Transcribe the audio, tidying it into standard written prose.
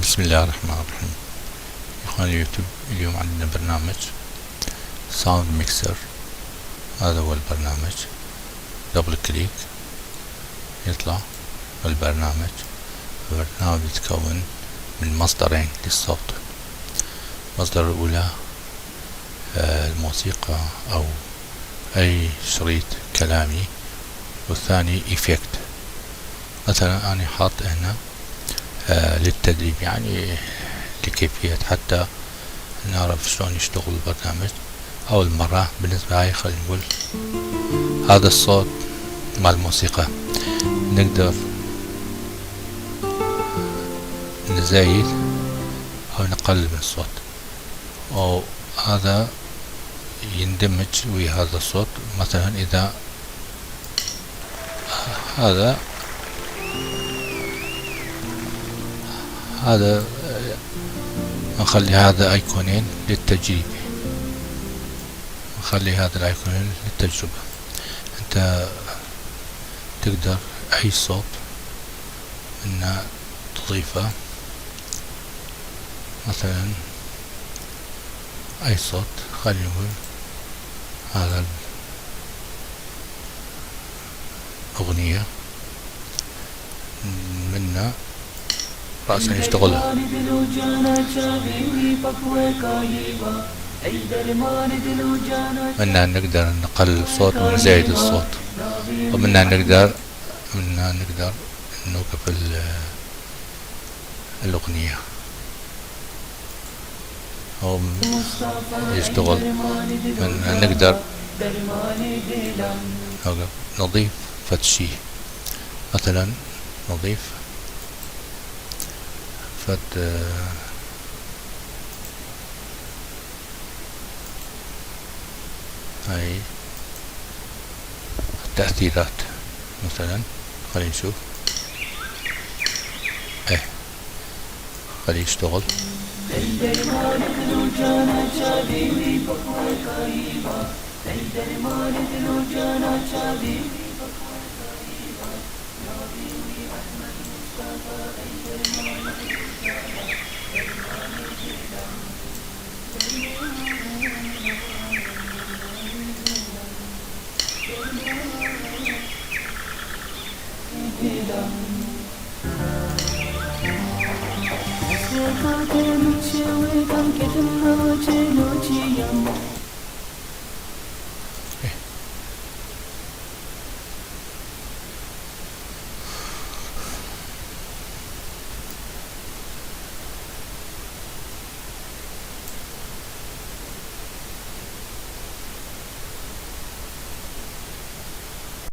بسم الله الرحمن الرحيم. إخواني اليوتيوب، اليوم عندنا برنامج ساوند ميكسر. هذا هو البرنامج. دبل كليك يطلع البرنامج. البرنامج يتكون من مصدرين للصوت. المصدر الأولى الموسيقى أو أي شريط كلامي، والثاني إيفكت. مثلا أنا حاط هنا للتدريب، يعني لكيفية حتى نعرف شلون يشتغل البرنامج. أول مرة بالنسبة لي خلينا نقول هذا الصوت مع الموسيقى، نقدر نزيد أو نقلل من الصوت، أو هذا يندمج ويا هذا الصوت. مثلا إذا هذا نخلي هذا ايقونين للتجريب، نخلي هذا الايقونين للتجربة. انت تقدر اي صوت ان تضيفه، مثلا اي صوت. خلينا نقول هذا الاغنية منا رأسا يشتغلها. منا نقدر نقلل الصوت ونزيد الصوت، ومنا نقدر نوقف الأغنية أو يشتغل. منا نقدر نضيف فتشي، مثلا نضيف هاي التأثيرات. مثلا خلينا نشوف، خليه يشتغل.